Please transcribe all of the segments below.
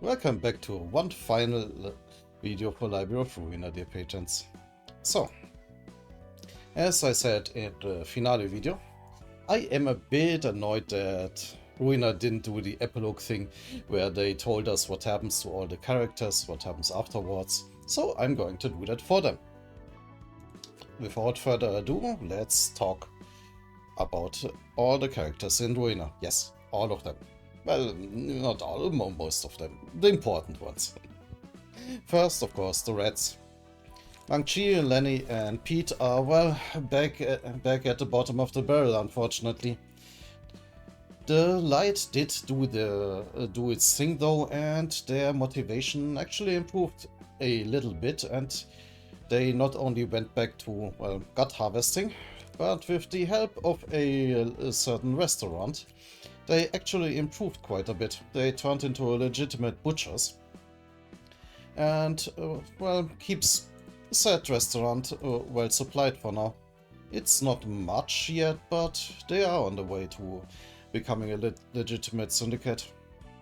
Welcome back to one final video for Library of Ruina, dear patrons. So, as I said in the finale video, I am a bit annoyed that Ruina didn't do the epilogue thing where they told us what happens to all the characters, what happens afterwards, so I'm going to do that for them. Without further ado, let's talk about all the characters in Ruina. Yes, all of them. Well, not all, most of them. The important ones. First, of course, the Reds. Mang-Chi, Lenny and Pete are, well, back at the bottom of the barrel, unfortunately. The Light did do its thing though, and their motivation actually improved a little bit, and they not only went back to, well, gut harvesting, but with the help of a certain restaurant, they actually improved quite a bit. They turned into legitimate butchers. And, well, keeps said restaurant well supplied for now. It's not much yet, but they are on the way to becoming a legitimate syndicate.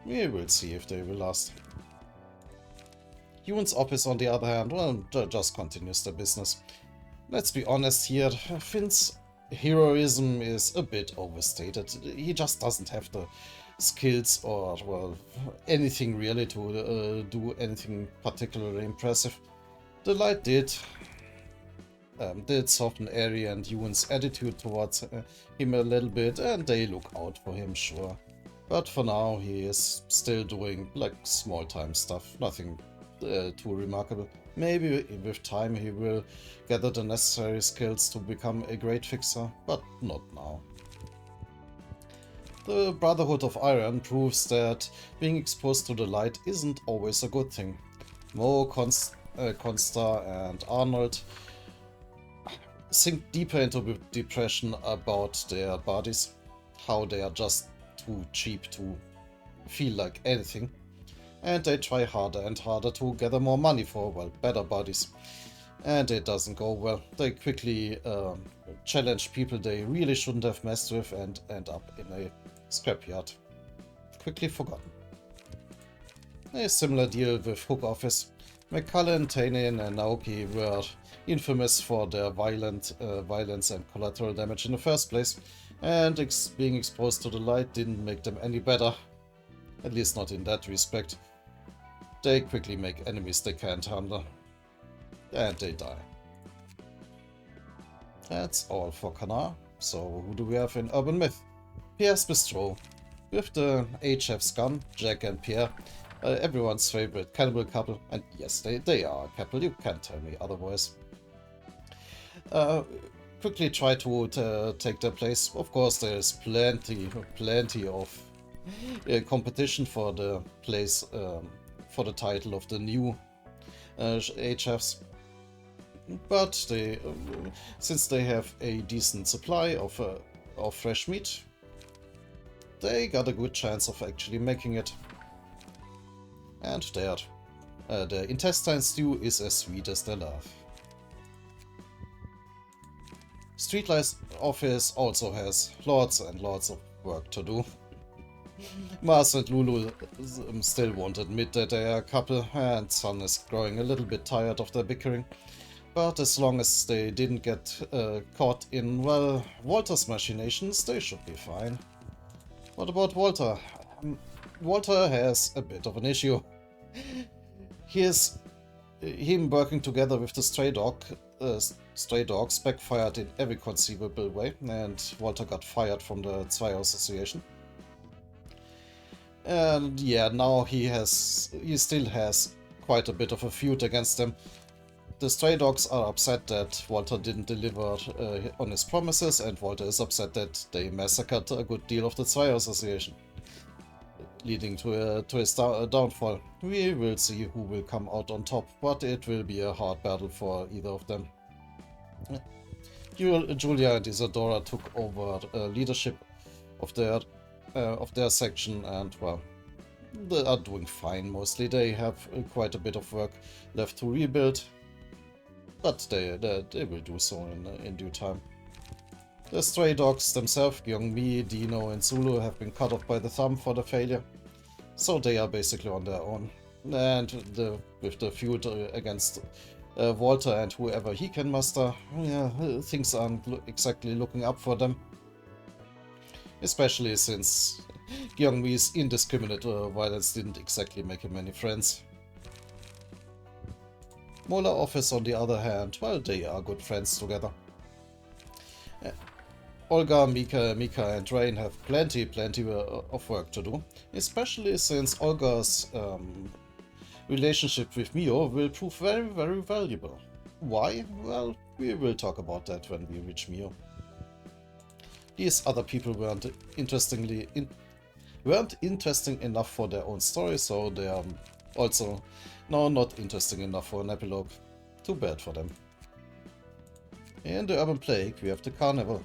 We will see if they will last. Yuan's office, on the other hand, well, just continues their business. Let's be honest here, Finn's heroism is a bit overstated. He just doesn't have the skills or, well, anything really to do anything particularly impressive. The Light did soften Ari and Yuan's attitude towards him a little bit, and they look out for him, sure. But for now, he is still doing, like, small-time stuff, nothing too remarkable. Maybe with time he will gather the necessary skills to become a great fixer, but not now. The Brotherhood of Iron proves that being exposed to the Light isn't always a good thing. Mo, Constar and Arnold sink deeper into depression about their bodies, how they are just too cheap to feel like anything. And they try harder and harder to gather more money for, well, better bodies. And it doesn't go well. They quickly challenge people they really shouldn't have messed with and end up in a scrapyard. Quickly forgotten. A similar deal with Hook Office. McCullen, Tainin and Naoki were infamous for their violence and collateral damage in the first place, and being exposed to the Light didn't make them any better. At least not in that respect. They quickly make enemies they can't handle. And they die. That's all for Kanar. So who do we have in Urban Myth? Pierre's Bistro. With the HF's gun, Jack and Pierre, everyone's favorite cannibal couple. And yes, they are a couple, you can't tell me otherwise. Quickly try to take their place. Of course, there's plenty of competition for the place, for the title of the new HFs. But they, since they have a decent supply of fresh meat, they got a good chance of actually making it. And the intestine stew is as sweet as their love. Streetlight Office also has lots and lots of work to do. Mars and Lulu still won't admit that they are a couple, and Sun is growing a little bit tired of their bickering. But as long as they didn't get caught in, well, Walter's machinations, they should be fine. What about Walter? Walter has a bit of an issue. Him working together with the stray dogs backfired in every conceivable way, and Walter got fired from the Zweier Association. And yeah, now he still has quite a bit of a feud against them. The stray dogs are upset that Walter didn't deliver on his promises, and Walter is upset that they massacred a good deal of the Zweier Association, leading to his downfall. We will see who will come out on top, but it will be a hard battle for either of them. Julia and Isadora took over leadership of their section, and, well, they are doing fine mostly. They have quite a bit of work left to rebuild, but they will do so in due time. The stray dogs themselves, Gyeongmi, Dino and Zulu, have been cut off by the thumb for the failure. So they are basically on their own. And with the feud against Walter and whoever he can muster, yeah, things aren't exactly looking up for them. Especially since Gyeongmi's indiscriminate violence didn't exactly make him many friends. Mola Office, on the other hand, well, they are good friends together. Olga, Mika and Rain have plenty of work to do, especially since Olga's relationship with Mio will prove very valuable. Why? Well, we will talk about that when we reach Mio. These other people weren't interesting enough for their own story, so they are also now not interesting enough for an epilogue. Too bad for them. In the Urban Plague, we have the Carnival.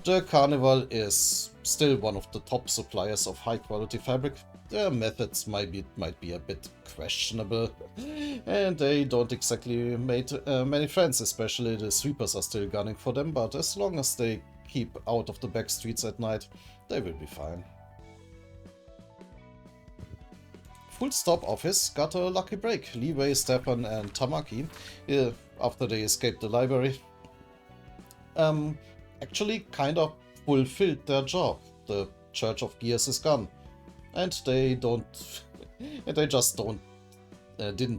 The Carnival is still one of the top suppliers of high-quality fabric. Their methods might be a bit questionable, and they don't exactly make many friends, especially the sweepers are still gunning for them, but as long as they keep out of the back streets at night, they will be fine. Full Stop Office got a lucky break. Leeway, Stepan and Tamaki, after they escaped the library, actually kind of fulfilled their job. The Church of Gears is gone, and they didn't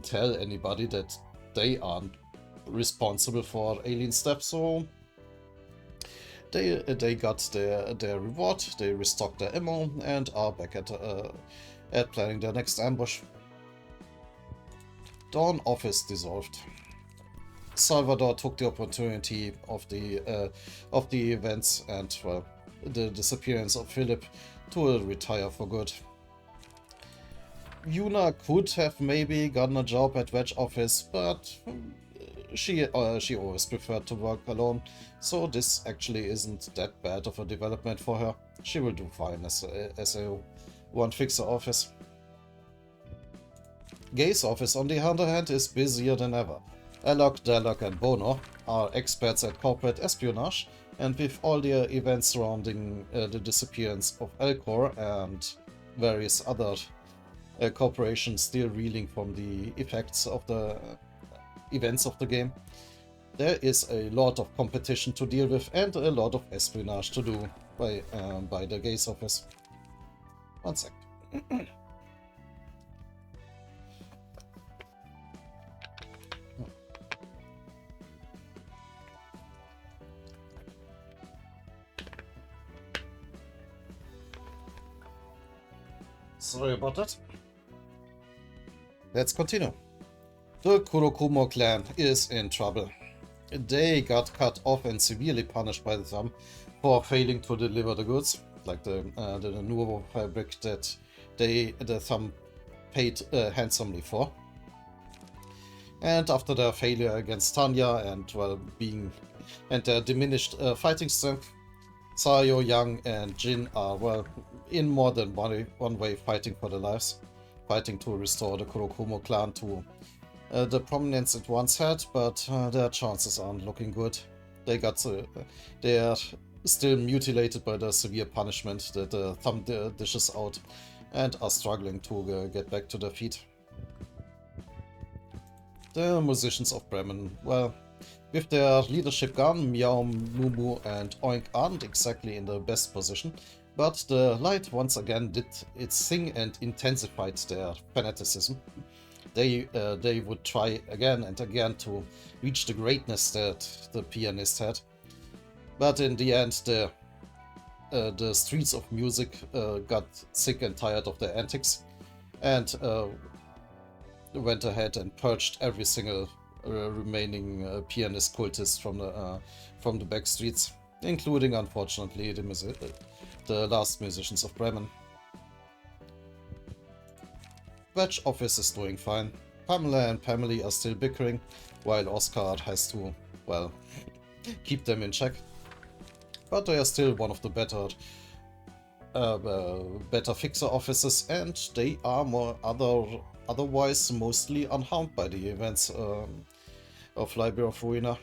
tell anybody that they aren't responsible for alien steps. So they got their reward. They restocked their ammo and are back at planning their next ambush. Dawn Office dissolved. Salvador took the opportunity of the events and, well, the disappearance of Philip to retire for good. Yuna could have maybe gotten a job at Wedge Office, but she always preferred to work alone, so this actually isn't that bad of a development for her. She will do fine as a one-fixer office. Gay's office, on the other hand, is busier than ever. Alok, Dalok and Bono are experts at corporate espionage, and with all the events surrounding the disappearance of Elcor and various other corporations still reeling from the effects of the events of the game, there is a lot of competition to deal with and a lot of espionage to do by the Gay's office. One sec. Sorry about that. Let's continue. The Kurokumo clan is in trouble. They got cut off and severely punished by the Thumb for failing to deliver the goods, like the Nuovo fabric that the Thumb paid handsomely for. And after their failure against Tanya and, well, their diminished fighting strength, Sayo, Yang and Jin are, well, in more than one way fighting for their lives, fighting to restore the Kurokumo clan to the prominence it once had, but their chances aren't looking good. They are still mutilated by the severe punishment that the Thumb dishes out and are struggling to get back to their feet. The musicians of Bremen, well, with their leadership gone, Meow, Mumu and Oink aren't exactly in the best position, but the light once again did its thing and intensified their fanaticism. They would try again and again to reach the greatness that the pianist had, but in the end the streets of music got sick and tired of their antics and went ahead and purged every single remaining pianist cultist from the back streets, including, unfortunately, the last musicians of Bremen. Wedge Office is doing fine. Pamela and Pamela are still bickering, while Oscar has to, well, keep them in check. But they are still one of the better fixer offices, and they are otherwise mostly unharmed by the events of Library of Ruina.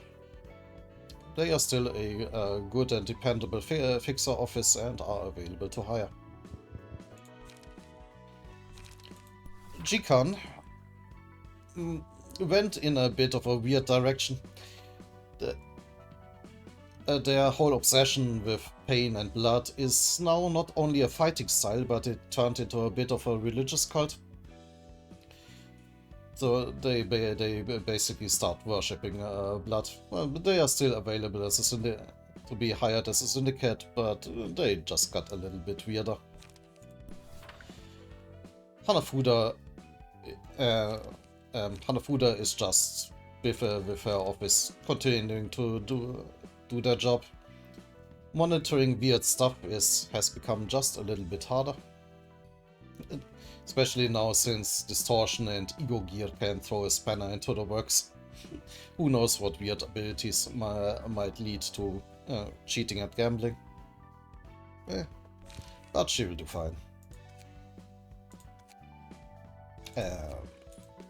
They are still a good and dependable fixer office and are available to hire. Jikan went in a bit of a weird direction. Their whole obsession with pain and blood is now not only a fighting style, but it turned into a bit of a religious cult. So they basically start worshipping blood. Well, they are still available as a to be hired as a syndicate, but they just got a little bit weirder. Hanafuda is just with her office continuing to do their job. Monitoring weird stuff has become just a little bit harder. Especially now since Distortion and Ego Gear can throw a spanner into the works. Who knows what weird abilities might lead to cheating at gambling. But she will do fine.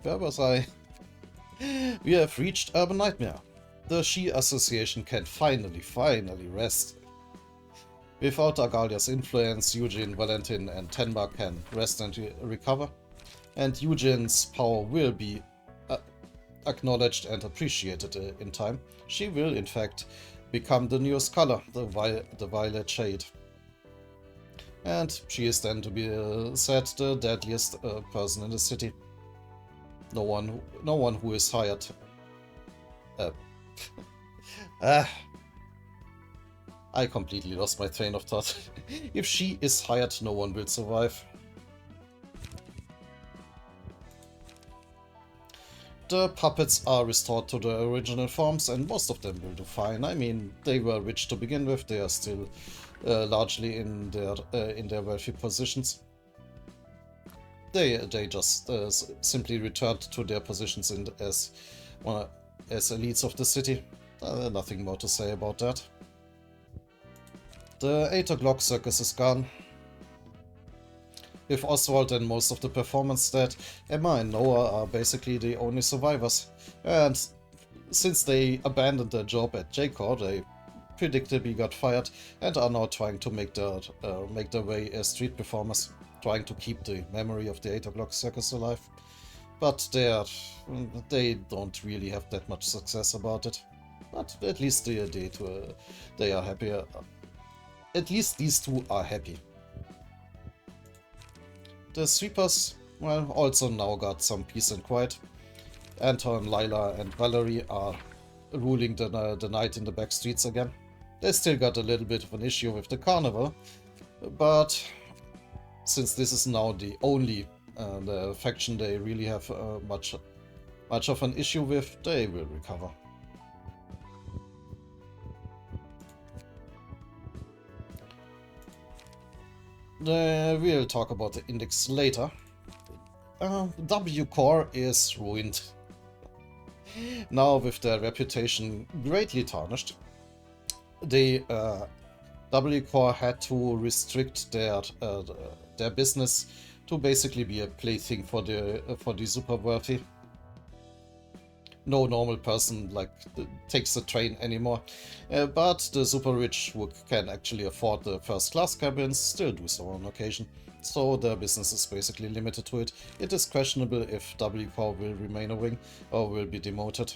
Where was I? We have reached Urban Nightmare. The She Association can finally rest. Without Agalia's influence, Eugene, Valentin and Tenma can rest and recover, and Eugene's power will be acknowledged and appreciated in time. She will, in fact, become the newest color, the violet shade. And she is then to be said the deadliest person in the city. No one who is hired. I completely lost my train of thought. If she is hired, no one will survive. The puppets are restored to their original forms, and most of them will do fine. I mean, they were rich to begin with. They are still largely in their wealthy positions. They just simply returned to their positions as elites of the city. Nothing more to say about that. The 8 o'clock circus is gone. With Oswald and most of the performance dead, Emma and Noah are basically the only survivors. And since they abandoned their job at J-Core, they predictably got fired and are now trying to make their way as street performers, trying to keep the memory of the 8 o'clock circus alive. But they don't really have that much success about it. But at least they are happy. At least these two are happy. The sweepers, well, also now got some peace and quiet. Anton, Lila and Valerie are ruling the night in the back streets again. They still got a little bit of an issue with the carnival, but since this is now the only the faction they really have much of an issue with, they will recover. We'll talk about the index later. W Core is ruined. Now with their reputation greatly tarnished, the W Core had to restrict their business to basically be a plaything for the super wealthy. No normal person takes the train anymore, but the super rich who can actually afford the first class cabins still do so on occasion. So their business is basically limited to it. It is questionable if W Core will remain a wing or will be demoted.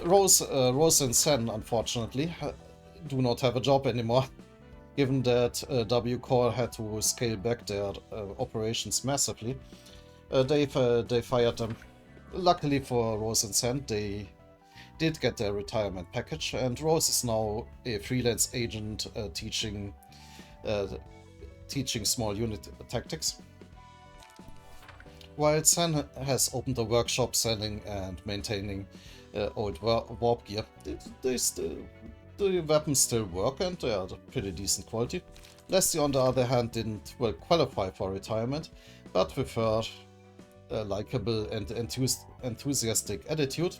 Rose and Sen, unfortunately, do not have a job anymore, given that W Core had to scale back their operations massively. They fired them. Luckily for Rose and Sen, they did get their retirement package, and Rose is now a freelance agent teaching small unit tactics. While Sen has opened a workshop selling and maintaining old warp gear, the weapons still work and they are pretty decent quality. Leslie, on the other hand, didn't qualify for retirement, but with her likable and enthusiastic attitude,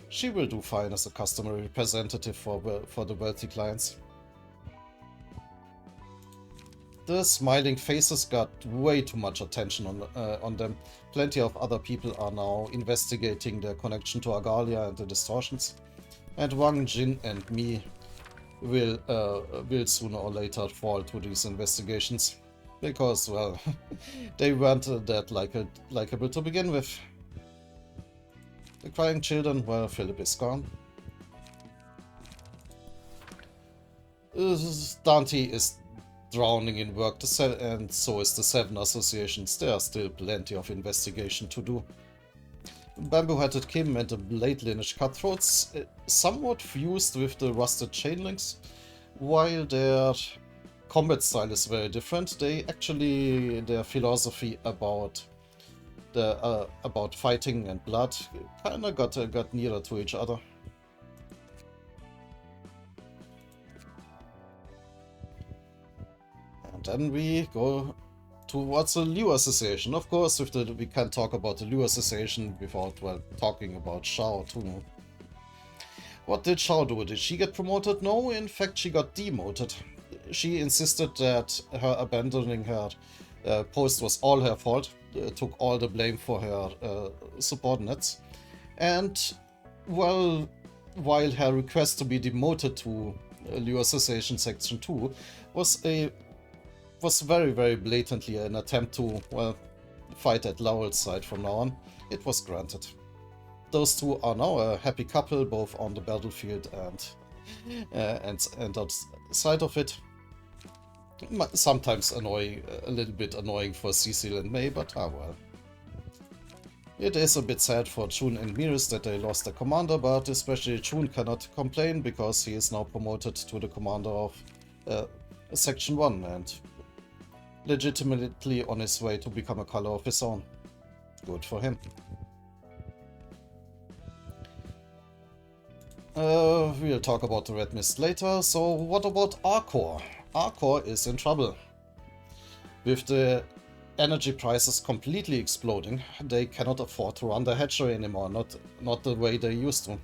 she will do fine as a customer representative for the wealthy clients. The smiling faces got way too much attention on them. Plenty of other people are now investigating their connection to Agalia and the distortions, and Wang, Jin and me will sooner or later fall to these investigations. because, well, they weren't that likable to begin with. The crying children, well, Philip is gone. Dante is drowning in work, and so is the 7 associations. There are still plenty of investigation to do. Bamboo-headed Kim and the Blade Lineage cutthroats somewhat fused with the rusted chainlinks. While their combat style is very different, their philosophy about fighting and blood kinda got nearer to each other. And then we go towards the Liu Association. Of course, we can't talk about the Liu Association without, well, talking about Shao too. What did Shao do? Did she get promoted? No, in fact she got demoted. She insisted that her abandoning her post was all her fault, took all the blame for her subordinates, and, well, while her request to be demoted to Liu Association Section 2 was very, very blatantly an attempt to, well, fight at Laurel's side from now on, it was granted. Those two are now a happy couple, both on the battlefield and outside of it. Sometimes a little bit annoying for Cecil and May, but well. It is a bit sad for Chun and Miris that they lost their commander, but especially Chun cannot complain because he is now promoted to the commander of Section 1 and legitimately on his way to become a color of his own. Good for him. We'll talk about the Red Mist later, so what about Arcor? Arcor is in trouble. With the energy prices completely exploding, they cannot afford to run the hatchery anymore, not the way they used to.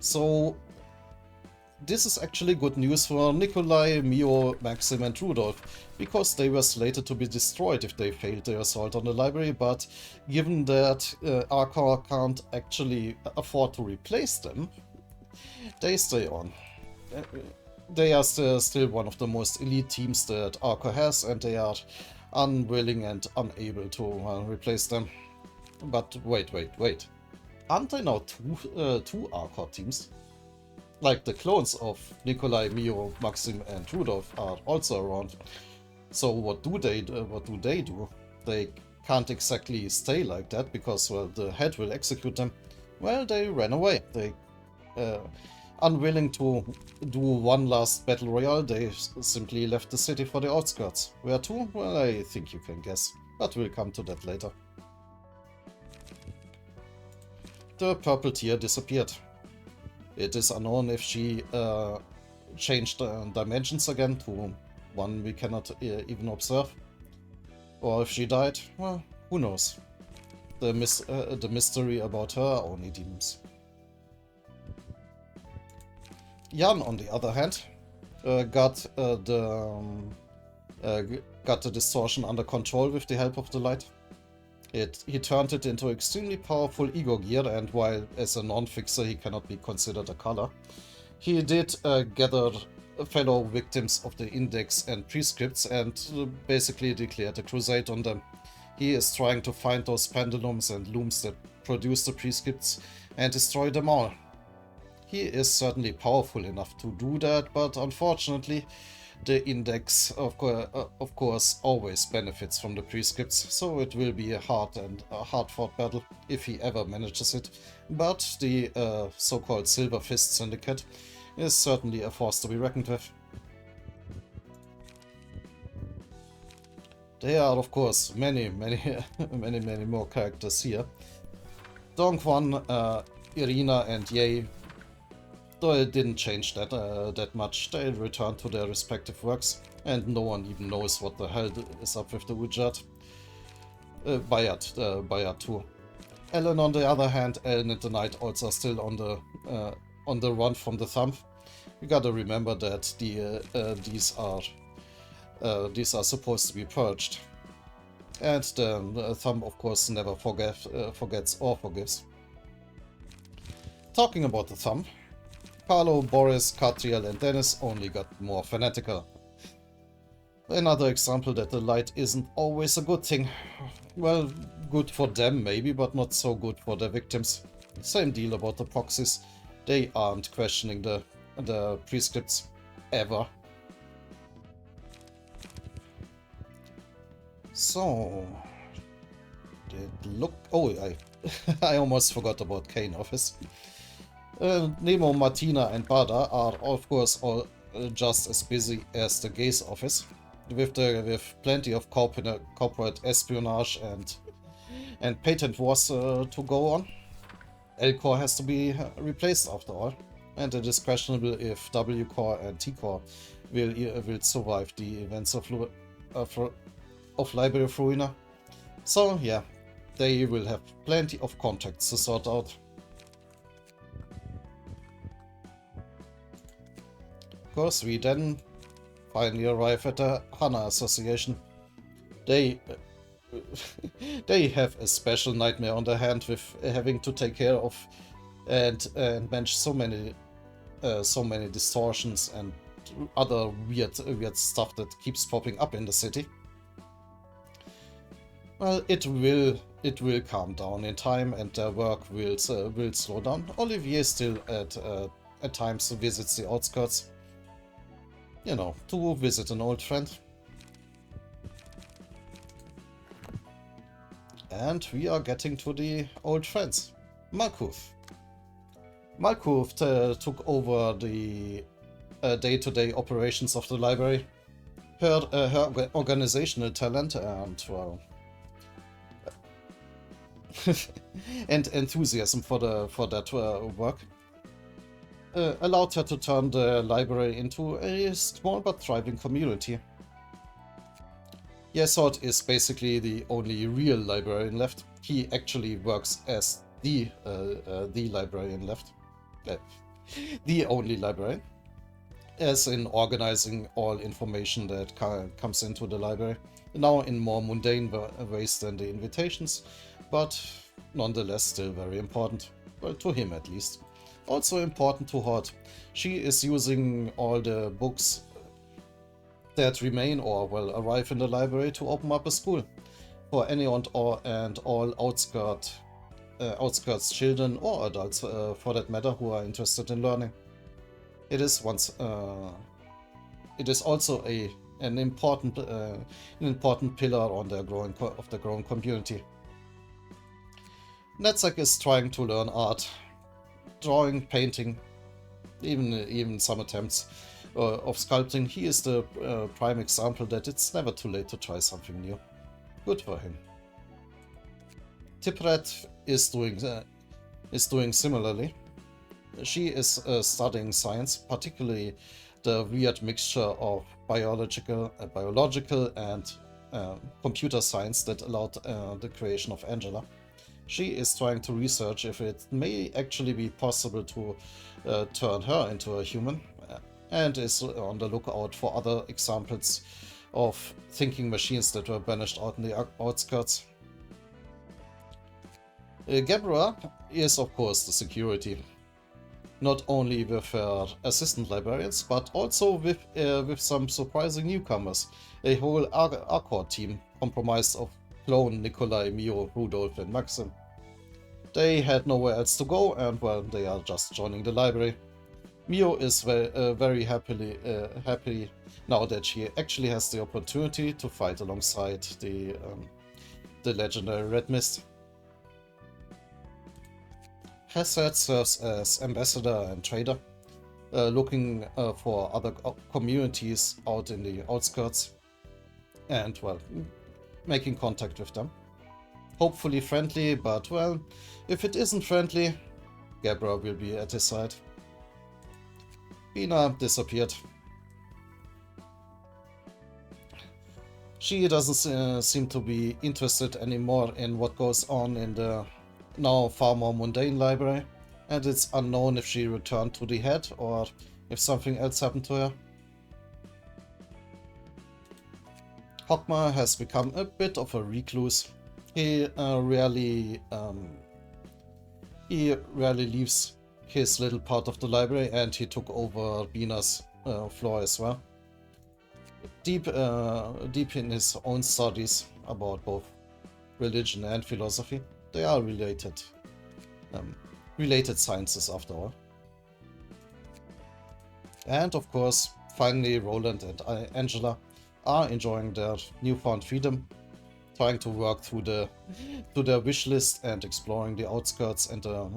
So this is actually good news for Nikolai, Mio, Maxim and Rudolph, because they were slated to be destroyed if they failed their assault on the library, but given that Arcor can't actually afford to replace them, they stay on. They are still one of the most elite teams that Arcor has, and they are unwilling and unable to replace them. But wait. Aren't there now two Arcor teams? Like the clones of Nikolai, Mio, Maxim and Rudolph are also around. So what do they do? They can't exactly stay like that because, well, the head will execute them. Well, they ran away. They unwilling to do one last battle royale, they simply left the city for the outskirts. Where to? Well, I think you can guess, but we'll come to that later. The purple tear disappeared. It is unknown if she changed dimensions again to one we cannot even observe, or if she died. Well, who knows? The mystery about her only demons. Jan, on the other hand, got the distortion under control with the help of the light. He turned it into extremely powerful ego gear, and while as a non-fixer he cannot be considered a color, he did gather fellow victims of the Index and Prescripts and basically declared a crusade on them. He is trying to find those pendulums and looms that produce the Prescripts and destroy them all. He is certainly powerful enough to do that, but unfortunately the Index, of course, always benefits from the Prescripts, so it will be a hard-fought battle if he ever manages it. But the so-called Silver Fist Syndicate is certainly a force to be reckoned with. There are, of course, many more characters here. Dongkwon, Irina, and Ye, though it didn't change that much, they returned to their respective works, and no one even knows what the hell is up with the Wujat. Bayat too. Ellen, on the other hand, Ellen and the Knight also are still on the run from the Thumb. You gotta remember that these are supposed to be purged, and the Thumb, of course, never forgets or forgives. Talking about the Thumb, Carlo, Boris, Catriel and Dennis only got more fanatical. Another example that the light isn't always a good thing. Well, good for them maybe, but not so good for the victims. Same deal about the proxies. They aren't questioning the prescripts ever. So, look. Oh, I almost forgot about Kane office. Nemo, Martina, and Bada are of course all just as busy as the Gaze office, with plenty of corporate espionage and patent wars to go on. L-Core has to be replaced after all, and it is questionable if W-Core and T-Core will survive the events of Library of Ruina. So yeah, they will have plenty of contacts to sort out. Of course, we then finally arrive at the Hana Association. They they have a special nightmare on their hand with having to take care of and manage so many distortions and other weird stuff that keeps popping up in the city. Well, it will calm down in time, and their work will slow down. Olivier still at times visits the outskirts, you know, to visit an old friend. And we are getting to the old friends. Malkuth. Malkuth took over the day-to-day operations of the library. Her organizational talent and, well, and enthusiasm for that work allowed her to turn the library into a small but thriving community. Yesod is basically the only real librarian left. He actually works as the librarian left. The only librarian. As in organizing all information that comes into the library. Now in more mundane ways than the invitations, but nonetheless still very important. Well, to him at least. Also important to Hort. She is using all the books that remain or will arrive in the library to open up a school for anyone and all outskirts children or adults for that matter who are interested in learning. It is also an important pillar on the growing community. Netzak is trying to learn art, drawing, painting, even some attempts of sculpting. He is the prime example that it's never too late to try something new. Good for him. Tipret is doing similarly. She is studying science, particularly the weird mixture of biological and computer science that allowed the creation of Angela. She is trying to research if it may actually be possible to turn her into a human, and is on the lookout for other examples of thinking machines that were banished out in the outskirts. Gebra is of course the security, not only with her assistant librarians, but also with some surprising newcomers, a whole Arcor team comprised of Clone, Nikolai, Mio, Rudolf and Maxim. They had nowhere else to go, and well, they are just joining the library. Mio is very happy now that she actually has the opportunity to fight alongside the legendary Red Mist. Hassad serves as ambassador and trader, looking for other communities out in the outskirts and, well, making contact with them. Hopefully friendly, but, well, if it isn't friendly, Gebra will be at his side. Bina disappeared. She doesn't seem to be interested anymore in what goes on in the now far more mundane library, and it's unknown if she returned to the head or if something else happened to her. Hockmar has become a bit of a recluse. He rarely leaves his little part of the library, and he took over Bina's floor as well. deep in his own studies about both religion and philosophy. They are related sciences after all. And of course, finally, Roland and Angela are enjoying their newfound freedom, trying to work through their wish list and exploring the outskirts and the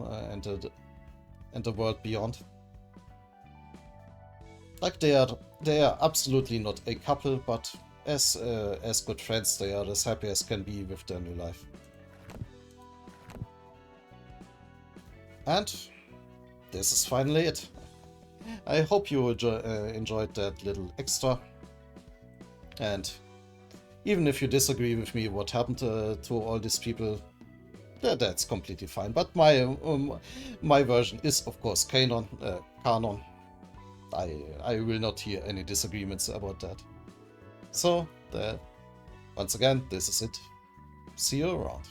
world beyond. Like they are absolutely not a couple, but as good friends, they are as happy as can be with their new life. And this is finally it. I hope you enjoyed that little extra. And even if you disagree with me what happened to all these people, that's completely fine. But my version is of course canon. I will not hear any disagreements about that. So once again, this is it. See you around.